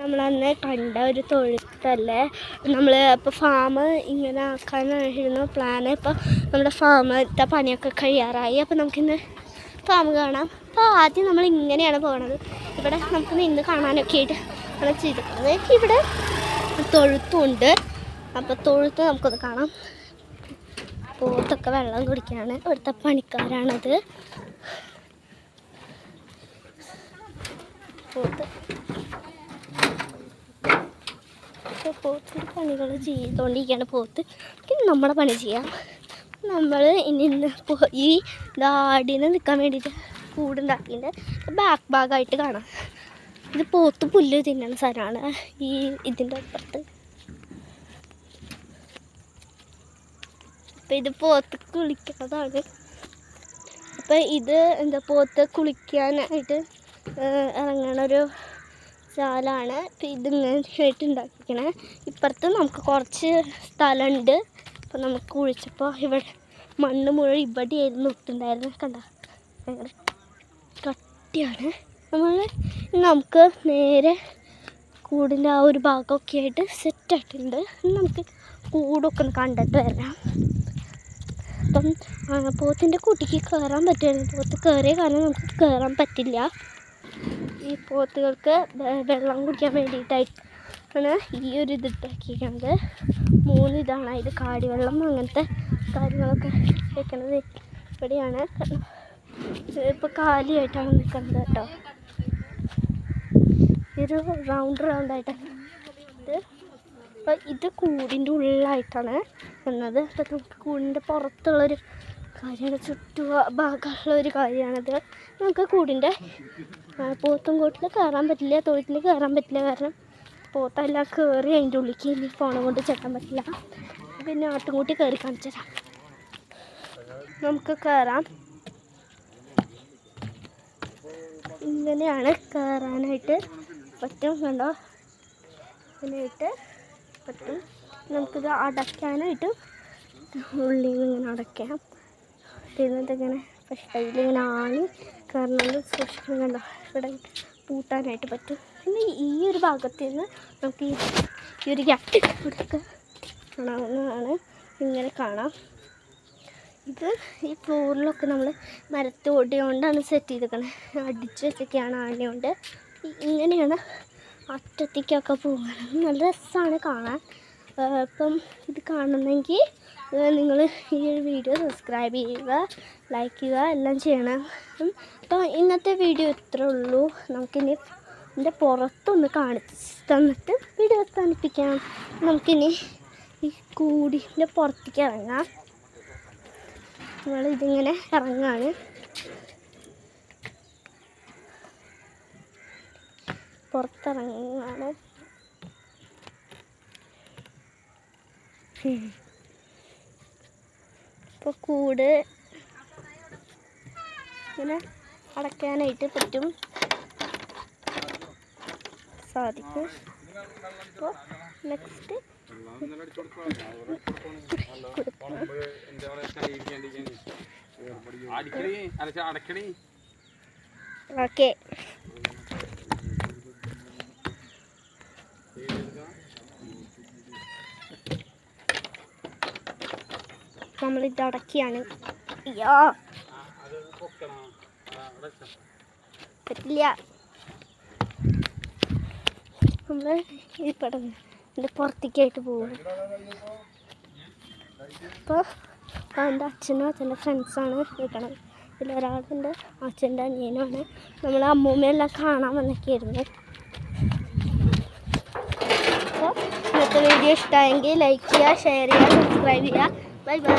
നമ്മളന്ന് കണ്ട ഒരു തൊഴുത്തല്ലേ. നമ്മൾ ഇപ്പോൾ ഫാം ഇങ്ങനെ ആക്കാനായിരുന്നു പ്ലാന്. ഇപ്പോൾ നമ്മുടെ ഫാമിലത്തെ പണിയൊക്കെ കഴിയാറായി. അപ്പോൾ നമുക്കിന്ന് ഫാം കാണാം. അപ്പോൾ ആദ്യം നമ്മൾ ഇങ്ങനെയാണ് പോകുന്നത്. ഇവിടെ നമുക്ക് നിന്ന് കാണാനൊക്കെ ആയിട്ട് നമ്മൾ ചെയ്തിട്ടുള്ളത്. ഇവിടെ തൊഴുത്തുണ്ട്. അപ്പോൾ തൊഴുത്ത് നമുക്കൊന്ന് കാണാം. പോത്തൊക്കെ വെള്ളം കുടിക്കുകയാണ്. ഇവിടുത്തെ പണിക്കാരാണത്. പോത്തിൻ്റെ പണികൾ ചെയ്തുകൊണ്ടിരിക്കുകയാണ്. പോത്ത് നമ്മുടെ പണി ചെയ്യാം. നമ്മൾ ഇനി ഈ ആടിനെ നിൽക്കാൻ വേണ്ടിയിട്ട് കൂടുണ്ടാക്കിയിട്ട് ബാക്ക് ഭാഗമായിട്ട് കാണാം. ഇത് പോത്ത് പുല്ല് തിന്നുന്ന സ്ഥലമാണ് ഈ ഇതിൻ്റെ അപ്പുറത്ത്. അപ്പം ഇത് പോത്ത് കുളിക്കുന്നതാണ്. അപ്പം ഇത് പോത്ത് കുളിക്കാനായിട്ട് ഇറങ്ങണൊരു ചാലാണ്. അപ്പം ഇതിങ്ങനെയായിട്ട് ഉണ്ടാക്കിക്കണേ. ഇപ്പുറത്ത് നമുക്ക് കുറച്ച് സ്ഥലമുണ്ട്. അപ്പം നമുക്ക് കുഴിച്ചപ്പോൾ ഇവിടെ മണ്ണ് മുഴുവൻ ഇവിടെയായിരുന്നു ഇട്ടുണ്ടായിരുന്നു. കണ്ട ഭയങ്കര കട്ടിയാണ്. നമുക്ക് നേരെ കൂടിൻ്റെ ആ ഒരു ഭാഗമൊക്കെ ആയിട്ട് സെറ്റായിട്ടുണ്ട്. നമുക്ക് കൂടൊക്കെ ഒന്ന് കണ്ടിട്ട് വരാം. അപ്പം പോത്തിൻ്റെ കൂട്ടിക്ക് കയറാൻ പറ്റുമായിരുന്നു. പോത്ത് കയറിയ കാരണം നമുക്ക് കയറാൻ പറ്റില്ല. ഈ പോത്തുകൾക്ക് വെള്ളം കുടിക്കാൻ വേണ്ടിയിട്ടായിട്ടാണ് ഈ ഒരു ഇതിട്ടാക്കിയിരിക്കുന്നത്. 3 ഇതാണ്. ഇത് കാടിവെള്ളം അങ്ങനത്തെ കാര്യങ്ങളൊക്കെ വെക്കണത് ഇവിടെയാണ്. ഇപ്പോൾ കാലിയായിട്ടാണ് നിൽക്കുന്നത് കേട്ടോ. ഒരു റൗണ്ടായിട്ടാണ് ഇത്. അപ്പോൾ ഇത് കൂടിൻ്റെ ഉള്ളിലായിട്ടാണ് വന്നത്. അപ്പോൾ നമുക്ക് കൂടിൻ്റെ പുറത്തുള്ളൊരു കാര്യമാണ്, ഭാഗമുള്ളൊരു കാര്യമാണത്. നമുക്ക് കൂടിൻ്റെ പോത്തും കൂട്ടിൽ കയറാൻ പറ്റില്ല, തൊഴുത്തിൽ കയറാൻ പറ്റില്ല. കാരണം പോത്തെല്ലാം കയറി അതിൻ്റെ ഉള്ളിലേക്ക് ഇനി ഫോണും കൊണ്ട് ചെല്ലാൻ പറ്റില്ല. പിന്നെ ആട്ടുംകൂട്ടി കയറി കാണിച്ചു തരാം. നമുക്ക് കയറാം. ഇങ്ങനെയാണ് കയറാനായിട്ട് പറ്റും. കണ്ടോ, ഇങ്ങനെയായിട്ട് പറ്റും. നമുക്കിത് അടയ്ക്കാനായിട്ട് ഉള്ളിൽ ഇങ്ങനെ അടയ്ക്കാം. എന്നിട്ടിങ്ങനെ പക്ഷേ ഇതിലിങ്ങനെ ആണി കയറുന്നത് സൂക്ഷിക്കണം. കണ്ടോ, ഇവിടെ പൂട്ടാനായിട്ട് പറ്റും. പിന്നെ ഈ ഒരു ഭാഗത്ത് നിന്ന് നമുക്ക് ഈ ഒരു ഗ്യാപ്പ് കൊടുക്കുക കാണാവുന്നതാണ്. ഇങ്ങനെ കാണാം. ഇത് ഈ ഫ്ലോറിലൊക്കെ നമ്മൾ മരത്തോടി കൊണ്ടാണ് സെറ്റ് ചെയ്തേക്കണത്. അടിച്ച് വെച്ചൊക്കെയാണ് ആനയുണ്ട്. ഇങ്ങനെയാണ് അറ്റത്തേക്കൊക്കെ പോകാൻ. നല്ല രസമാണ് കാണാൻ. അപ്പം ഇത് കാണണമെങ്കിൽ നിങ്ങൾ ഈ ഒരു വീഡിയോ സബ്സ്ക്രൈബ് ചെയ്യുക, ലൈക്ക് ചെയ്യുക, എല്ലാം ചെയ്യണം. അപ്പോൾ ഇന്നത്തെ വീഡിയോ ഇത്രേ ഉള്ളൂ. നമുക്കിനി ഇതിൻ്റെ പുറത്തൊന്ന് കാണിച്ച് തന്നിട്ട് വീഡിയോ അവസാനിപ്പിക്കാം. നമുക്കിനി ഈ കൂടിൻ്റെ പുറത്തേക്ക് ഇറങ്ങാം. നമ്മളിതിങ്ങനെ ഇറങ്ങാണ്. പുറത്തിറങ്ങാണ്. ഇപ്പോൾ കൂട് ഇങ്ങനെ അടയ്ക്കാനായിട്ട് പറ്റും, സാധിക്കും. അപ്പോൾ നെക്സ്റ്റ് ഓക്കെ. നമ്മളിത് അടക്കിയാണ്. അയ്യോ പറ്റില്ല. നമ്മൾ ഈ പടം എൻ്റെ പുറത്തേക്കായിട്ട് പോകും. അപ്പോൾ എൻ്റെ അച്ഛനും അച്ഛൻ്റെ ഫ്രണ്ട്സാണ് നിൽക്കണത്. ഇതിലൊരാളുണ്ട്, അച്ഛൻ്റെ അനിയനാണ്. നമ്മൾ അമ്മൂമ്മയെല്ലാം കാണാൻ വന്നൊക്കെയായിരുന്നു. അപ്പോൾ ഇന്നത്തെ വീഡിയോ ഇഷ്ടമായെങ്കിൽ ലൈക്ക് ചെയ്യുക, ഷെയർ ചെയ്യുക, സബ്സ്ക്രൈബ് ചെയ്യുക. Bye bye.